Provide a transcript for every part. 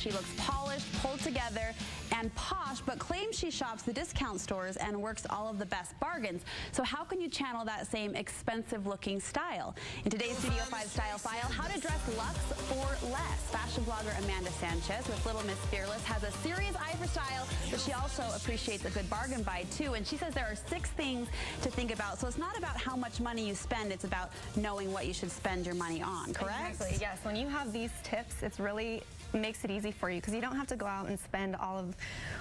She looks polished, pulled together, and posh, but claims she shops the discount stores and works all of the best bargains. So how can you channel that same expensive-looking style? In today's Studio 5 Style File, how to dress luxe for less. Fashion blogger Amanda Sanchez with LittleMissFearless has a serious eye for style, but she also appreciates a good bargain buy, too. And she says there are 6 things to think about. So it's not about how much money you spend, it's about knowing what you should spend your money on, correct? Exactly, yes. When you have these tips, it's really makes it easy for you because you don't have to go out and spend all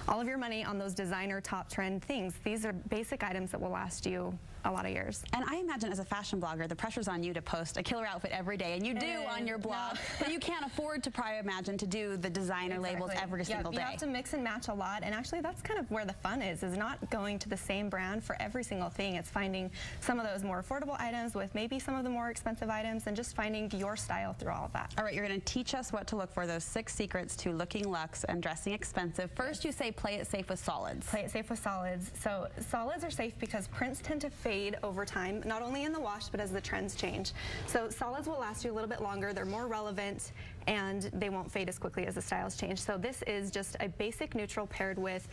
of your money on those designer top trend things. These are basic items that will last you a lot of years. And I imagine as a fashion blogger, the pressure's on you to post a killer outfit every day, and you do on your blog, but you can't afford to probably imagine to do the designer labels every single day. You have to mix and match a lot, and actually that's kind of where the fun is not going to the same brand for every single thing. It's finding some of those more affordable items with maybe some of the more expensive items and just finding your style through all of that. All right, you're going to teach us what to look for, those 6 secrets to looking luxe and dressing expensive. First, you say play it safe with solids. Play it safe with solids. So solids are safe because prints tend to fade over time, not only in the wash, but as the trends change. So solids will last you a little bit longer, they're more relevant, and they won't fade as quickly as the styles change. So this is just a basic neutral paired with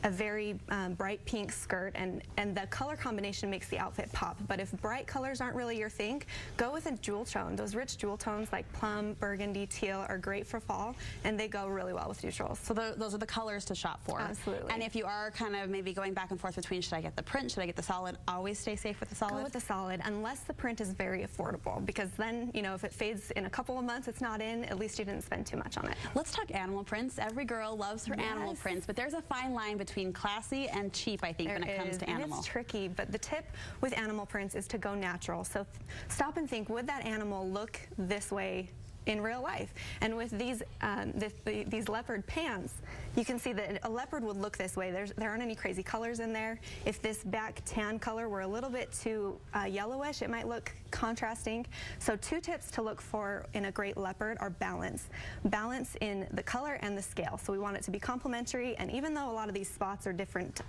a very bright pink skirt, and the color combination makes the outfit pop. But if bright colors aren't really your thing, go with a jewel tone. Those rich jewel tones like plum, burgundy, teal are great for fall, and they go really well with neutrals. So those are the colors to shop for. Absolutely. And if you are kind of maybe going back and forth between should I get the print, should I get the solid, always stay safe with the solid? Go with the solid, unless the print is very affordable, because then, you know, if it fades in a couple of months, it's not in, at least you didn't spend too much on it. Let's talk animal prints. Every girl loves her animal prints, but there's a fine line between classy and cheap, I think, when it comes to animal. It's tricky, but the tip with animal prints is to go natural. So stop and think, would that animal look this way in real life? And with these leopard pants, you can see that a leopard would look this way. There aren't any crazy colors in there. If this back tan color were a little bit too yellowish, it might look contrasting. So 2 tips to look for in a great leopard are balance. Balance in the color and the scale. So we want it to be complementary, and even though a lot of these spots are different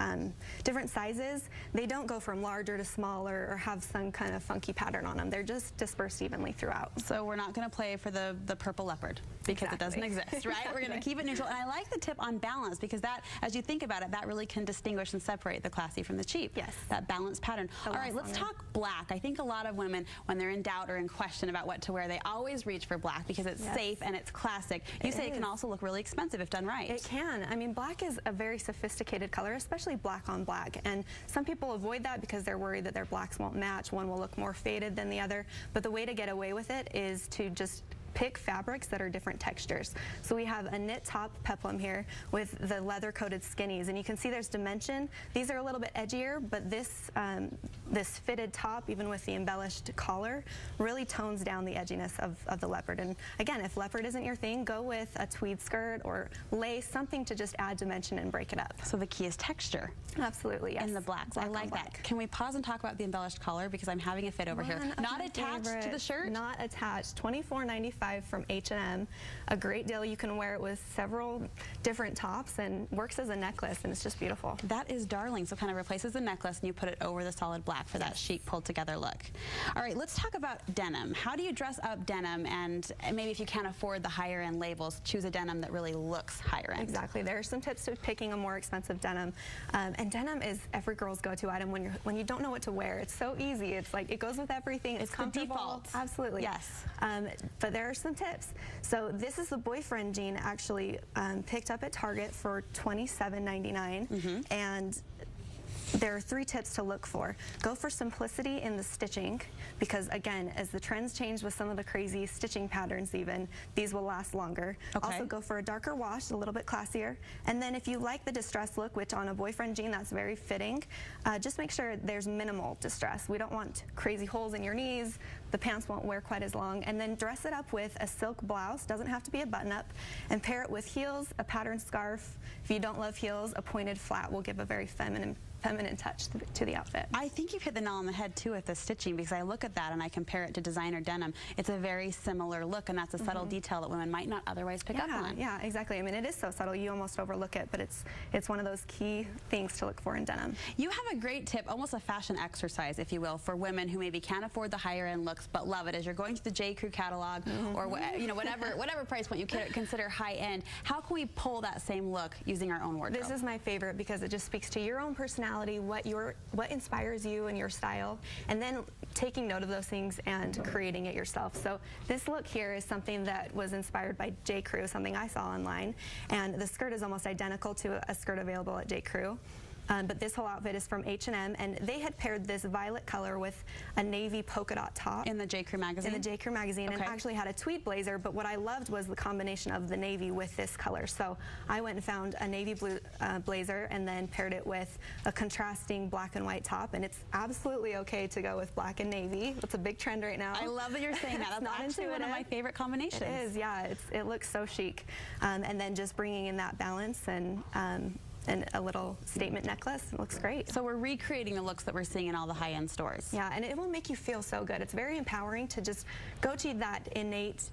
sizes, they don't go from larger to smaller or have some kind of funky pattern on them. They're just dispersed evenly throughout. So we're not going to play for the purple leopard because it doesn't exist, right? We're going to keep it neutral. And I like the tip on balance because that, as you think about it, that really can distinguish and separate the classy from the cheap. Yes. That balanced pattern. All right, let's talk black. I think a lot of women, when they're in doubt or in question about what to wear, they always reach for black because it's safe and it's classic. You say it can also look really expensive if done right. It can. I mean, black is a very sophisticated color, especially black on black. And some people avoid that because they're worried that their blacks won't match. One will look more faded than the other. But the way to get away with it is to just pick fabrics that are different textures. So we have a knit top peplum here with the leather coated skinnies, and you can see there's dimension. These are a little bit edgier, but this fitted top, even with the embellished collar, really tones down the edginess of the leopard. And again, if leopard isn't your thing, go with a tweed skirt or lace, something to just add dimension and break it up. So the key is texture. Absolutely, yes. In the blacks. I like that. Can we pause and talk about the embellished collar, because I'm having a fit over here. Not attached to the shirt? Not attached. $24.95 from H&M. A great deal. You can wear it with several different tops and works as a necklace, and it's just beautiful. That is darling. So kind of replaces the necklace and you put it over the solid black for that chic pulled together look. All right, let's talk about denim. How do you dress up denim, and maybe if you can't afford the higher end labels, choose a denim that really looks higher end? Exactly. There are some tips to picking a more expensive denim. And denim is every girl's go-to item when you don't know what to wear. It's so easy. It's like it goes with everything. It's comfortable. The default. Absolutely. Yes. But there are some tips. So this is the boyfriend jean, actually picked up at Target for $27.99, and there are 3 tips to look for. Go for simplicity in the stitching, because again, as the trends change with some of the crazy stitching patterns even, these will last longer. Also go for a darker wash, a little bit classier. And then if you like the distress look, which on a boyfriend jean, that's very fitting, just make sure there's minimal distress. We don't want crazy holes in your knees. The pants won't wear quite as long. And then dress it up with a silk blouse, doesn't have to be a button-up, and pair it with heels, a patterned scarf. If you don't love heels, a pointed flat will give a very feminine feminine touch to the outfit. I think you've hit the nail on the head too with the stitching, because I look at that and I compare it to designer denim. It's a very similar look, and that's a subtle detail that women might not otherwise pick up on. Yeah, exactly. I mean, it is so subtle, you almost overlook it, but it's one of those key things to look for in denim. You have a great tip, almost a fashion exercise, if you will, for women who maybe can't afford the higher end looks but love it. As you're going to the J. Crew catalog or whatever price point you consider high end, how can we pull that same look using our own wardrobe? This is my favorite because it just speaks to your own personality, what inspires you and your style, and then taking note of those things and creating it yourself. So this look here is something that was inspired by J. Crew, something I saw online, and the skirt is almost identical to a skirt available at J. Crew. But this whole outfit is from H&M, and they had paired this violet color with a navy polka dot top. In the J. Crew magazine? In the J. Crew magazine, and actually had a tweed blazer, but what I loved was the combination of the navy with this color. So I went and found a navy blue blazer and then paired it with a contrasting black and white top, and it's absolutely okay to go with black and navy. It's a big trend right now. I love that you're saying that. That's not actually one of my favorite combinations. It is, yeah. It looks so chic. And then just bringing in that balance and a little statement necklace. It looks great. So we're recreating the looks that we're seeing in all the high-end stores. Yeah, and it will make you feel so good. It's very empowering to just go to that innate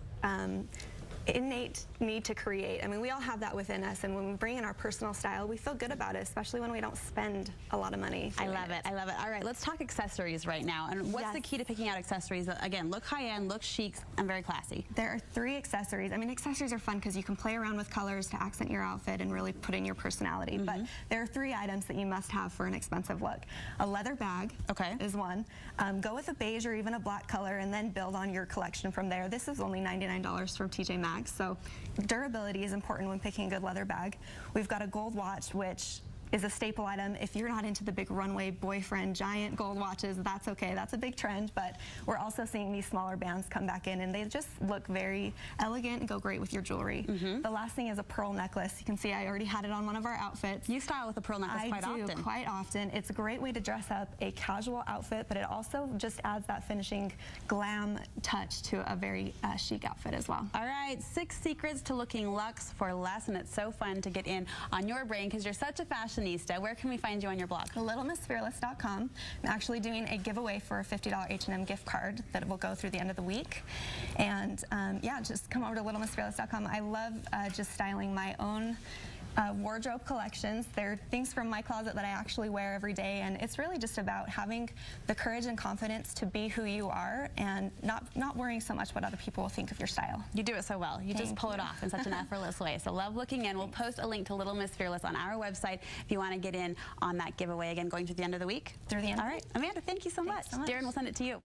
need to create. I mean, we all have that within us, and when we bring in our personal style, we feel good about it, especially when we don't spend a lot of money. I love it. I love it. All right, let's talk accessories right now. And what's the key to picking out accessories that, again, look high-end, look chic, and very classy? There are 3 accessories. I mean, accessories are fun because you can play around with colors to accent your outfit and really put in your personality. But there are 3 items that you must have for an expensive look. A leather bag is one. Go with a beige or even a black color, and then build on your collection from there. This is only $99 from TJ Maxx. So durability is important when picking a good leather bag. We've got a gold watch, which is a staple item. If you're not into the big runway boyfriend giant gold watches, that's okay. That's a big trend, but we're also seeing these smaller bands come back in, and they just look very elegant and go great with your jewelry. The last thing is a pearl necklace. You can see I already had it on one of our outfits. You style with a pearl necklace quite often. I do, quite often. It's a great way to dress up a casual outfit, but it also just adds that finishing glam touch to a very chic outfit as well. All right, 6 secrets to looking luxe for less, and it's so fun to get in on your brain because you're such a fashionista. Where can we find you on your blog? LittleMissFearless.com. I'm actually doing a giveaway for a $50 H&M gift card that will go through the end of the week. And yeah, just come over to LittleMissFearless.com. I love just styling my own wardrobe collections. They're things from my closet that I actually wear every day, and it's really just about having the courage and confidence to be who you are and not worrying so much what other people will think of your style. You do it so well. You just pull it off in such an effortless way. So love looking in. We'll post a link to Little Miss Fearless on our website if you want to get in on that giveaway, again, going through the end of the week. Through the end. All right. Amanda, thank you so much. Darren will send it to you.